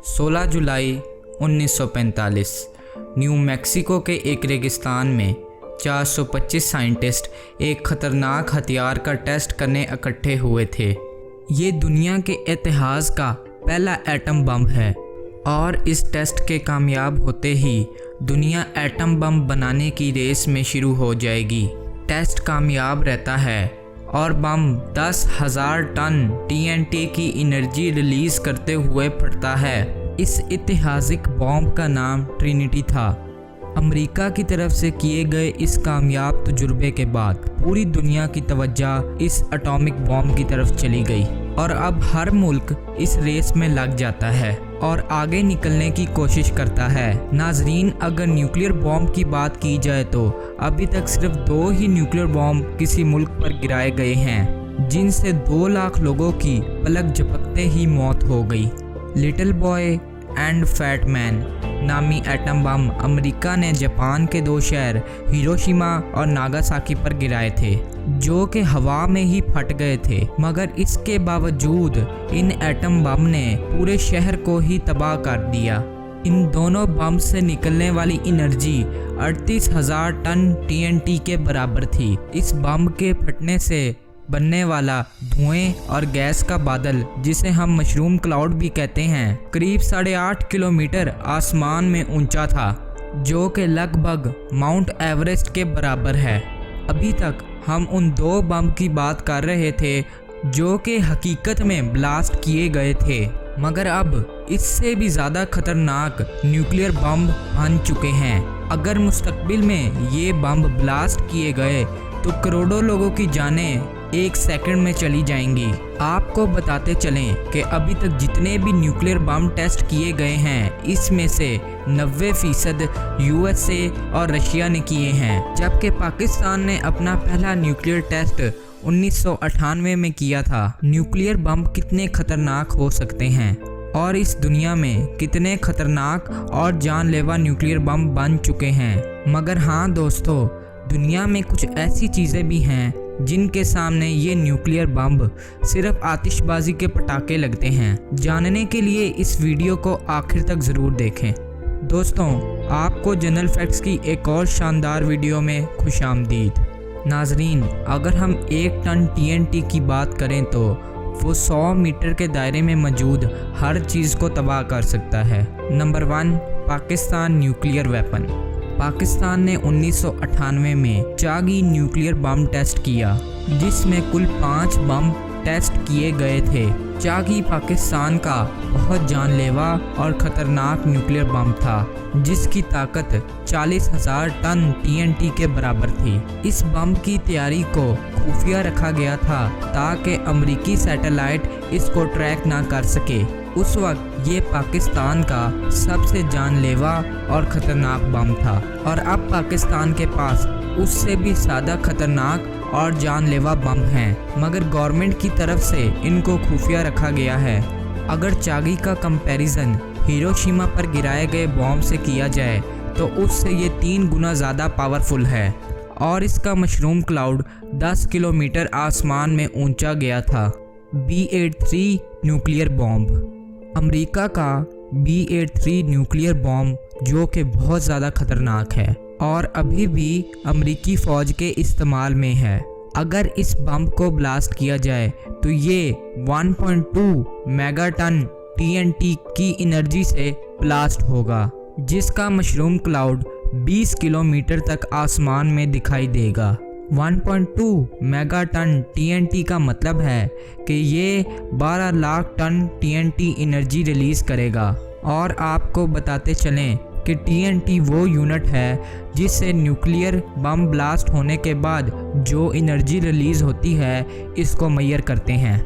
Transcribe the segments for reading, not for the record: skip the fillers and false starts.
16 जुलाई 1945 new Mexico के एक रेगिस्तान में 425 साइंटिस्ट एक ख़तरनाक हथियार का टेस्ट करने इकट्ठे हुए थे। ये दुनिया के इतिहास का पहला एटम बम है और इस टेस्ट के कामयाब होते ही दुनिया एटम बम बनाने की रेस में शुरू हो जाएगी। टेस्ट कामयाब रहता है और बम 10,000 टन TNT की एनर्जी रिलीज़ करते हुए फटता है। इस ऐतिहासिक बॉम्ब का नाम ट्रिनिटी था। अमेरिका की तरफ से किए गए इस कामयाब तजुर्बे के बाद पूरी दुनिया की तवज्जो इस एटॉमिक बॉम्ब की तरफ चली गई और अब हर मुल्क इस रेस में लग जाता है और आगे निकलने की कोशिश करता है। नाजरीन, अगर न्यूक्लियर बॉम्ब की बात की जाए तो अभी तक सिर्फ 2 ही न्यूक्लियर बॉम्ब किसी मुल्क पर गिराए गए हैं, जिनसे 2 लाख लोगों की पलक झपकते ही मौत हो गई। Little boy and fat man नामी एटम बम अमेरिका ने जापान के 2 शहर हिरोशिमा और नागासाकी पर गिराए थे, जो कि हवा में ही फट गए थे। मगर इसके बावजूद इन एटम बम ने पूरे शहर को ही तबाह कर दिया। इन दोनों बम से निकलने वाली एनर्जी 38,000 टन TNT के बराबर थी। इस बम के फटने से बनने वाला धुएं और गैस का बादल, जिसे हम मशरूम क्लाउड भी कहते हैं, करीब 8.5 किलोमीटर आसमान में ऊंचा था, जो कि लगभग माउंट एवरेस्ट के बराबर है। अभी तक हम उन 2 बम की बात कर रहे थे जो कि हकीकत में ब्लास्ट किए गए थे, मगर अब इससे भी ज़्यादा खतरनाक न्यूक्लियर बम बन चुके हैं। अगर मुस्तकबिल में ये बम ब्लास्ट किए गए तो करोड़ों लोगों की जानें 1 सेकंड में चली जाएंगी। आपको बताते चलें कि अभी तक जितने भी न्यूक्लियर बम टेस्ट किए गए हैं, इसमें से 90% USA और रशिया ने किए हैं, जबकि पाकिस्तान ने अपना पहला न्यूक्लियर टेस्ट 1998 में किया था। न्यूक्लियर बम कितने खतरनाक हो सकते हैं और इस दुनिया में कितने खतरनाक और जानलेवा न्यूक्लियर बम बन चुके हैं। मगर हाँ दोस्तों, दुनिया में कुछ ऐसी चीज़ें भी हैं जिनके सामने ये न्यूक्लियर बम सिर्फ आतिशबाजी के पटाखे लगते हैं। जानने के लिए इस वीडियो को आखिर तक ज़रूर देखें। दोस्तों, आपको जनरल फैक्ट्स की एक और शानदार वीडियो में खुशामदीद। नाजरीन, अगर हम 1 टन TNT की बात करें तो वो 100 मीटर के दायरे में मौजूद हर चीज़ को तबाह कर सकता है। Number 1, Pakistan nuclear weapon. Pakistan ने 1998 में चागी न्यूक्लियर बम टेस्ट किया, जिसमें कुल 5 बम टेस्ट किए गए थे। चागी पाकिस्तान का बहुत जानलेवा और ख़तरनाक न्यूक्लियर बम था, जिसकी ताकत 40,000 टन TNT के बराबर थी। इस बम की तैयारी को खुफिया रखा गया था ताकि अमेरिकी सैटेलाइट इसको ट्रैक ना कर सके। उस वक्त ये पाकिस्तान का सबसे जानलेवा और ख़तरनाक बम था और अब पाकिस्तान के पास उससे भी ज़्यादा खतरनाक और जानलेवा बम हैं, मगर गवर्नमेंट की तरफ से इनको खुफिया रखा गया है। अगर चागी का कंपैरिजन हिरोशिमा पर गिराए गए बॉम्ब से किया जाए तो उससे ये 3 गुना ज़्यादा पावरफुल है और इसका मशरूम क्लाउड 10 किलोमीटर आसमान में ऊंचा गया था। B-83 nuclear bomb. अमेरिका का B-83 न्यूक्लियर बॉम्ब, जो कि बहुत ज़्यादा खतरनाक है और अभी भी अमेरिकी फ़ौज के इस्तेमाल में है। अगर इस बम को ब्लास्ट किया जाए तो ये 1.2 मेगाटन TNT की एनर्जी से ब्लास्ट होगा, जिसका मशरूम क्लाउड 20 किलोमीटर तक आसमान में दिखाई देगा। 1.2 मेगाटन TNT का मतलब है कि ये 12 lakh ton TNT energy release करेगा। और आपको बताते चलें कि TNT वो यूनिट है जिससे न्यूक्लियर बम ब्लास्ट होने के बाद जो एनर्जी रिलीज़ होती है, इसको मेजर करते हैं।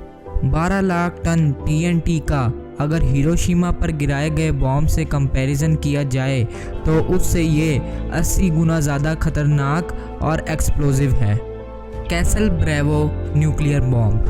12 लाख टन TNT का अगर हिरोशिमा पर गिराए गए बॉम्ब से कंपैरिजन किया जाए तो उससे ये 80 गुना ज़्यादा खतरनाक और एक्सप्लोजिव है। Castle Bravo nuclear bomb.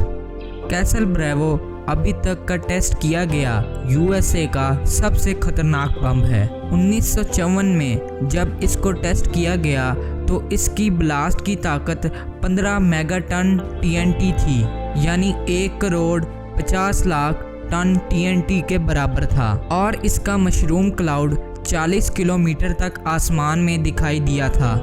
Castle Bravo अभी तक का टेस्ट किया गया USA का सबसे खतरनाक बम है। 1954 में जब इसको टेस्ट किया गया तो इसकी ब्लास्ट की ताकत 15 मेगाटन TNT थी, यानी 1 करोड़ 50 लाख टन TNT के बराबर था और इसका मशरूम क्लाउड 40 किलोमीटर तक आसमान में दिखाई दिया था।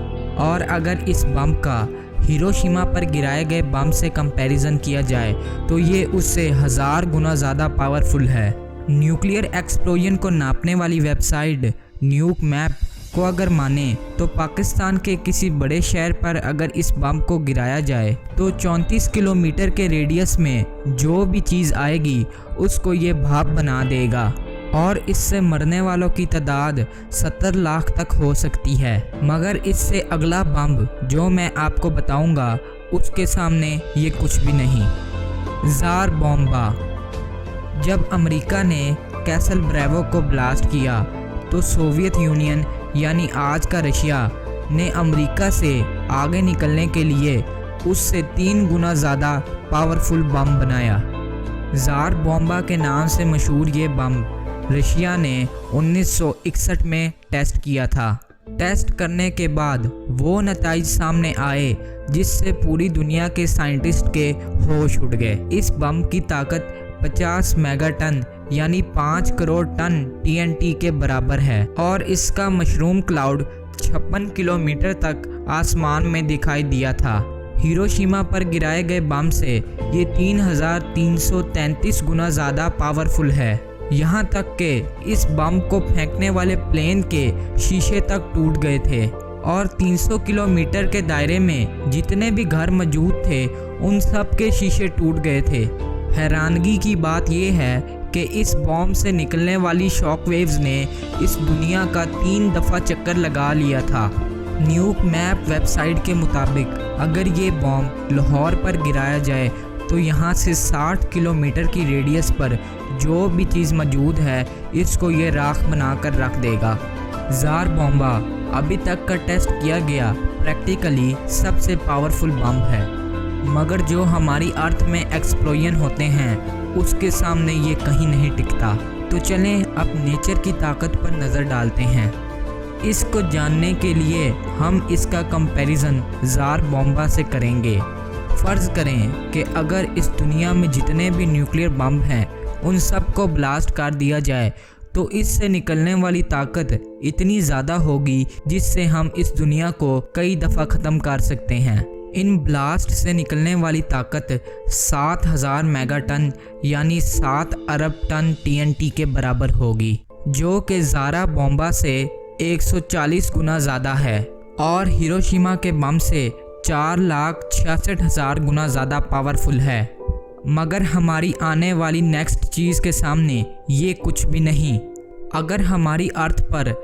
और अगर इस बम का हिरोशिमा पर गिराए गए बम से कंपैरिजन किया जाए तो ये उससे 1000 गुना ज़्यादा पावरफुल है। न्यूक्लियर एक्सप्लोजन को नापने वाली वेबसाइट न्यूक मैप को अगर माने तो पाकिस्तान के किसी बड़े शहर पर अगर इस बम को गिराया जाए तो 34 किलोमीटर के रेडियस में जो भी चीज़ आएगी उसको ये भाप बना देगा और इससे मरने वालों की तादाद 70 लाख तक हो सकती है। मगर इससे अगला बम जो मैं आपको बताऊंगा उसके सामने ये कुछ भी नहीं। ज़ार बॉम्बा। जब अमेरिका ने कैसल ब्रेवो को ब्लास्ट किया तो सोवियत यूनियन यानी आज का रशिया ने अमेरिका से आगे निकलने के लिए उससे 3 गुना ज़्यादा पावरफुल बम बनाया। ज़ार बॉम्बा के नाम से मशहूर ये बम रशिया ने 1961 में टेस्ट किया था। टेस्ट करने के बाद वो नतीजे सामने आए जिससे पूरी दुनिया के साइंटिस्ट के होश उड़ गए। इस बम की ताकत 50 मेगाटन यानी 5 करोड़ टन TNT के बराबर है और इसका मशरूम क्लाउड 56 किलोमीटर तक आसमान में दिखाई दिया था। हिरोशिमा पर गिराए गए बम से ये 3333 गुना ज़्यादा पावरफुल है। यहाँ तक कि इस बम को फेंकने वाले प्लेन के शीशे तक टूट गए थे और 300 किलोमीटर के दायरे में जितने भी घर मौजूद थे उन सब के शीशे टूट गए थे। हैरानगी की बात यह है कि इस बॉम्ब से निकलने वाली शॉक वेव्स ने इस दुनिया का 3 दफ़ा चक्कर लगा लिया था। न्यूक मैप वेबसाइट के मुताबिक अगर ये बॉम्ब लाहौर पर गिराया जाए तो यहाँ से 60 किलोमीटर की रेडियस पर जो भी चीज़ मौजूद है इसको ये राख बनाकर रख देगा। ज़ार बॉम्बा अभी तक का टेस्ट किया गया प्रैक्टिकली सबसे पावरफुल बम है, मगर जो हमारी अर्थ में एक्सप्लोजन होते हैं उसके सामने ये कहीं नहीं टिकता। तो चलें अब नेचर की ताकत पर नज़र डालते हैं। इसको जानने के लिए हम इसका कंपैरिजन ज़ार बॉम्बा से करेंगे। फ़र्ज़ करें कि अगर इस दुनिया में जितने भी न्यूक्लियर बम हैं उन सब को ब्लास्ट कर दिया जाए तो इससे निकलने वाली ताकत इतनी ज़्यादा होगी जिससे हम इस दुनिया को कई दफ़ा ख़त्म कर सकते हैं। इन ब्लास्ट से निकलने वाली ताकत 7000 मेगाटन यानी 7 अरब टन TNT के बराबर होगी, जो कि ज़ारा बॉम्बा से 140 गुना ज़्यादा है और हिरोशिमा के बम से 4,66,000 गुना ज़्यादा पावरफुल है। मगर हमारी आने वाली नेक्स्ट चीज़ के सामने ये कुछ भी नहीं। अगर हमारी अर्थ पर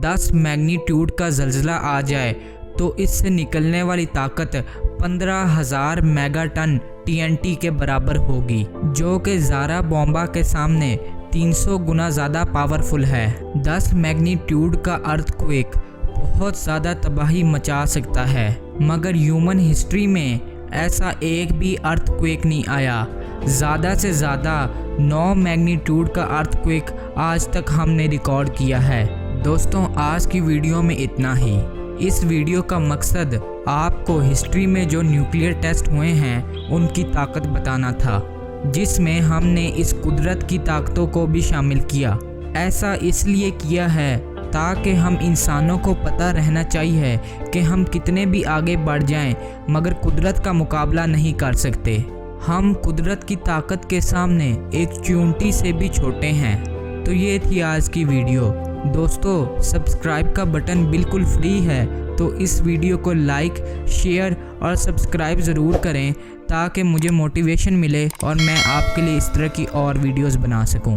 10 मैग्नीट्यूड का ज़लज़ला आ जाए तो इससे निकलने वाली ताकत 15,000 मेगाटन TNT के बराबर होगी, जो कि ज़ारा बॉम्बा के सामने 300 गुना ज़्यादा पावरफुल है। 10 मैग्नीट्यूड का अर्थक्वेक बहुत ज़्यादा तबाही मचा सकता है, मगर ह्यूमन हिस्ट्री में ऐसा एक भी अर्थक्वेक नहीं आया। ज़्यादा से ज़्यादा 9 मैग्नीट्यूड का अर्थक्वेक आज तक हमने रिकॉर्ड किया है। दोस्तों, आज की वीडियो में इतना ही। इस वीडियो का मकसद आपको हिस्ट्री में जो न्यूक्लियर टेस्ट हुए हैं उनकी ताकत बताना था, जिसमें हमने इस कुदरत की ताकतों को भी शामिल किया। ऐसा इसलिए किया है ताकि हम इंसानों को पता रहना चाहिए कि हम कितने भी आगे बढ़ जाएं मगर कुदरत का मुकाबला नहीं कर सकते। हम कुदरत की ताकत के सामने एक चूंटी से भी छोटे हैं। तो ये थी आज की वीडियो। दोस्तों, सब्सक्राइब का बटन बिल्कुल फ्री है, तो इस वीडियो को लाइक, शेयर और सब्सक्राइब ज़रूर करें ताकि मुझे मोटिवेशन मिले और मैं आपके लिए इस तरह की और वीडियोस बना सकूं।